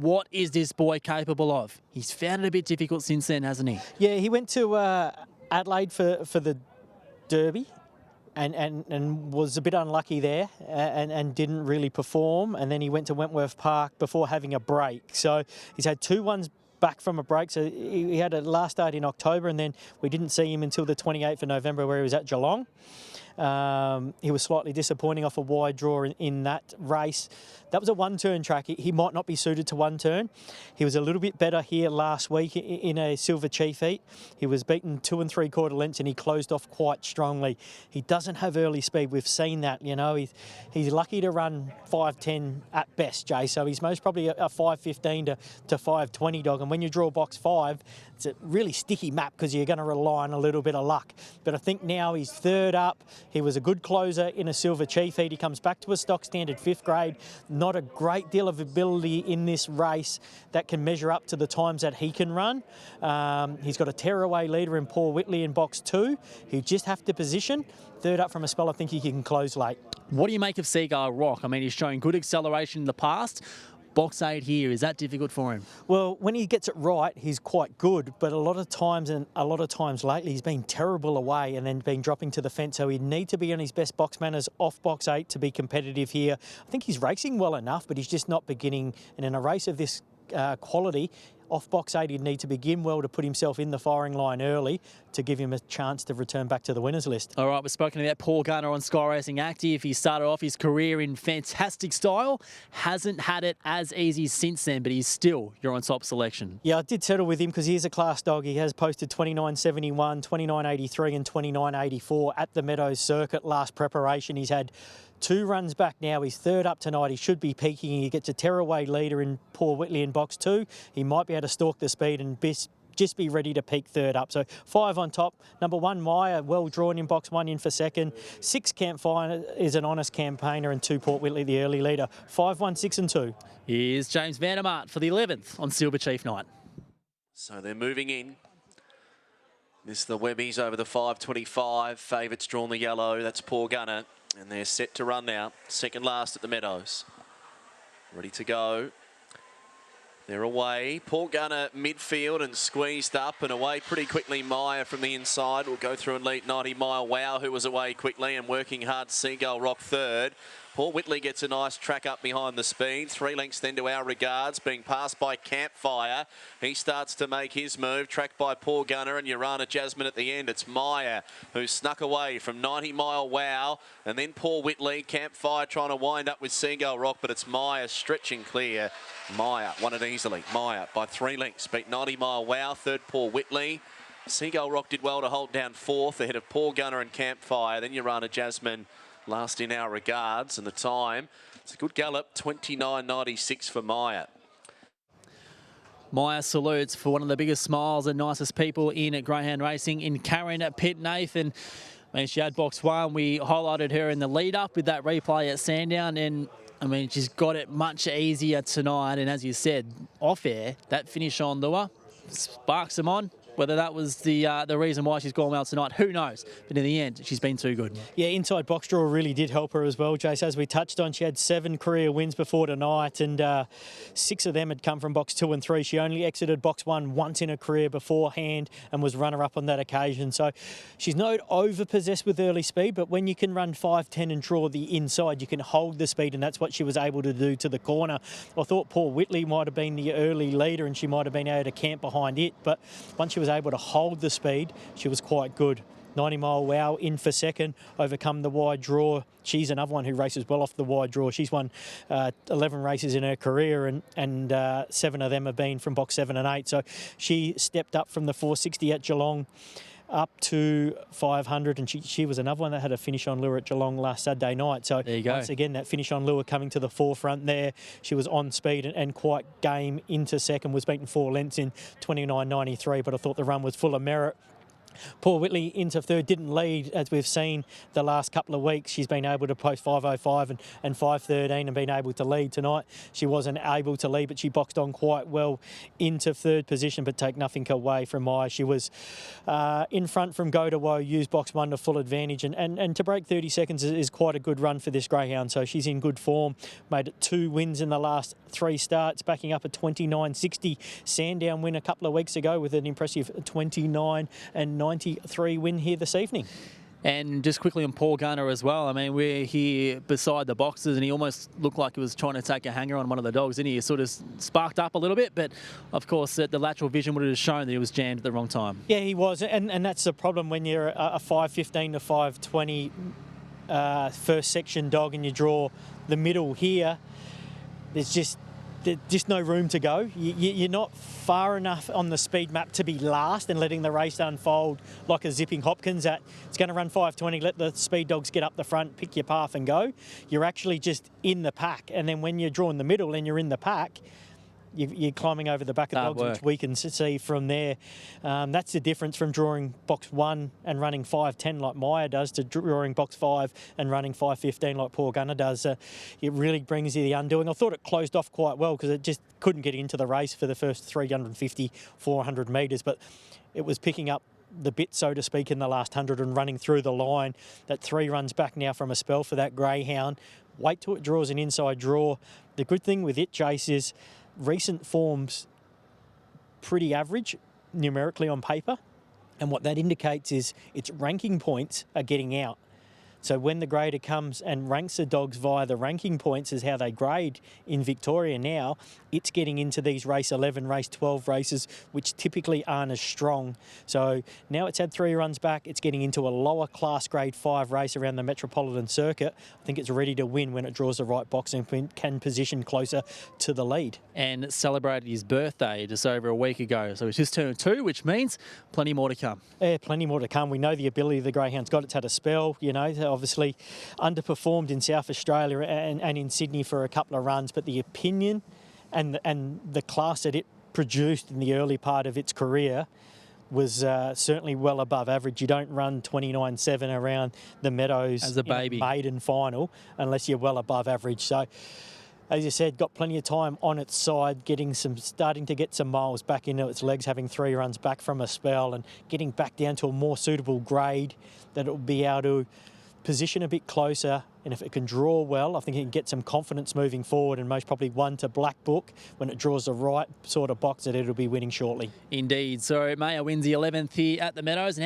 what is this boy capable of? He's found it a bit difficult since then, hasn't he? Yeah, he went to Adelaide for the Derby. And was a bit unlucky there and didn't really perform. And then he went to Wentworth Park before having a break. So he's had 2 ones back from a break. So he had a last start in October, and then we didn't see him until the 28th of November where he was at Geelong. He was slightly disappointing off a wide draw in that race. That was a one-turn track. He might not be suited to one turn. He was a little bit better here last week in a Silver Chief heat. He was beaten 2 3/4 lengths and he closed off quite strongly. He doesn't have early speed. We've seen that, you know. He's lucky to run 5:10 at best, Jay. So he's most probably a 5:15 to 5:20 dog. And when you draw box 5, it's a really sticky map because you're going to rely on a little bit of luck. But I think now he's 3rd up. He was a good closer in a Silver Chief heat. He comes back to a stock standard 5th grade. Not a great deal of ability in this race that can measure up to the times that he can run. He's got a tearaway leader in Paul Whitley in box 2. He'll just have to position. 3rd up from a spell, I think he can close late. What do you make of Seagull Rock? I mean, he's showing good acceleration in the past. Box 8 here, is that difficult for him? Well, when he gets it right, he's quite good. But a lot of times lately, he's been terrible away and then been dropping to the fence. So he'd need to be on his best box manners off box 8 to be competitive here. I think he's racing well enough, but he's just not beginning. And in a race of this quality, off box 8, he'd need to begin well to put himself in the firing line early to give him a chance to return back to the winners list. All right, we've spoken about Paul Gunner on Sky Racing Active. He started off his career in fantastic style. Hasn't had it as easy since then, but he's still your on-top selection. Yeah, I did settle with him because he's a class dog. He has posted 29.71, 29.83 and 29.84 at the Meadows circuit last preparation. He's had 2 runs back now. He's 3rd up tonight. He should be peaking. He gets a tearaway leader in Paul Whitley in box 2. He might be able to stalk the speed and just be ready to peak 3rd up. So 5 on top. Number 1, Maya, well drawn in box 1 in for 2nd. 6, Campfire is an honest campaigner, and 2, Port Whitley, the early leader. 5, 1, 6 and 2. Here's James Vandermart for the 11th on Silver Chief night. So they're moving in. This is the Webbies over the 5.25. Favourites drawn the yellow. That's Paul Gunner. And they're set to run now. 2nd last at the Meadows. Ready to go. They're away. Paul Gunner midfield and squeezed up and away pretty quickly. Maya from the inside will go through and lead 90 Mile Wow, who was away quickly and working hard. Seagull Rock 3rd. Paul Whitley gets a nice track up behind the speed. 3 lengths then to Our Regards, being passed by Campfire. He starts to make his move, tracked by Paul Gunner and Urana Jasmine at the end. It's Maya who snuck away from 90 Mile Wow, and then Paul Whitley. Campfire trying to wind up with Seagull Rock, but it's Maya stretching clear. Maya won it easily. Maya by 3 lengths beat 90 Mile Wow, 3rd Paul Whitley. Seagull Rock did well to hold down 4th ahead of Paul Gunner and Campfire. Then Urana Jasmine last in Our Regards, and the time, it's a good gallop, 29.96 for Maya. Maya salutes for one of the biggest smiles and nicest people in greyhound racing in Karen Pitt-Nathan. I mean, she had box 1. We highlighted her in the lead-up with that replay at Sandown, and I mean, she's got it much easier tonight. And as you said, off-air, that finish on lure sparks them on. Whether that was the reason why she's gone well tonight, who knows? But in the end, she's been too good. Yeah, inside box draw really did help her as well, Jace. As we touched on, she had 7 career wins before tonight, and 6 of them had come from box 2 and 3. She only exited box 1 once in her career beforehand and was runner-up on that occasion. So she's not over-possessed with early speed, but when you can run 5-10 and draw the inside, you can hold the speed, and that's what she was able to do to the corner. I thought Paul Whitley might have been the early leader, and she might have been able to camp behind it, but once she was able to hold the speed, she was quite good. 90 Mile Wow in for 2nd, overcome the wide draw. She's another one who races well off the wide draw. She's won 11 races in her career, and 7 of them have been from box 7 and 8. So she stepped up from the 460 at Geelong up to 500, and she was another one that had a finish on lure at Geelong last Saturday night. So there you go. Once again, that finish on lure coming to the forefront there. She was on speed and quite game into 2nd, was beaten 4 lengths in 29.93, but I thought the run was full of merit. Paul Whitley into third, didn't lead as we've seen the last couple of weeks. She's been able to post 5.05 and 5.13 and been able to lead tonight. She wasn't able to lead, but she boxed on quite well into third position, but take nothing away from Maya. She was in front from go to woe, used box 1 to full advantage, and to break 30 seconds is quite a good run for this greyhound. So she's in good form, made it 2 wins in the last 3 starts, backing up a 29.60 Sandown win a couple of weeks ago with an impressive 29 and 93 win here this evening. And just quickly on Paul Gunner as well. I mean, we're here beside the boxes and he almost looked like he was trying to take a hanger on one of the dogs, didn't he? He sort of sparked up a little bit, but of course the lateral vision would have shown that he was jammed at the wrong time. Yeah, he was. And that's the problem when you're a 5.15 to 5.20 first section dog and you draw the middle here. There's just no room to go. You're not far enough on the speed map to be last and letting the race unfold like a zipping Hopkins that it's going to run 5.20, let the speed dogs get up the front, pick your path and go. You're actually just in the pack. And then when you're drawing the middle and you're in the pack, you're climbing over the back of dogs, which we can see from there. That's the difference from drawing box 1 and running 5.10 like Maya does to drawing box 5 and running 5.15 like Paul Gunner does. It really brings you the undoing. I thought it closed off quite well because it just couldn't get into the race for the first 350, 400 metres, but it was picking up the bit, so to speak, in the last 100 and running through the line. That 3 runs back now from a spell for that greyhound. Wait till it draws an inside draw. The good thing with it, Jace, is recent form's pretty average numerically on paper, and what that indicates is its ranking points are getting out. So when the grader comes and ranks the dogs via the ranking points is how they grade in Victoria now, it's getting into these race 11, race 12 races, which typically aren't as strong. So now it's had 3 runs back. It's getting into a lower class grade 5 race around the Metropolitan Circuit. I think it's ready to win when it draws the right box and can position closer to the lead. And celebrated his birthday just over a week ago. So it's just turned 2, which means plenty more to come. Yeah, plenty more to come. We know the ability the greyhound's got. It's had a spell, you know, obviously underperformed in South Australia and in Sydney for a couple of runs, but the opinion and the class that it produced in the early part of its career was certainly well above average. You don't run 29.7 around the Meadows as a baby in a maiden final unless you're well above average. So, as you said, got plenty of time on its side, starting to get some miles back into its legs, having 3 runs back from a spell and getting back down to a more suitable grade that it will be able to position a bit closer. And if it can draw well, I think it can get some confidence moving forward and most probably 1 to Black Book when it draws the right sort of box that it'll be winning shortly. Indeed. So Maya wins the 11th here at the Meadows. Now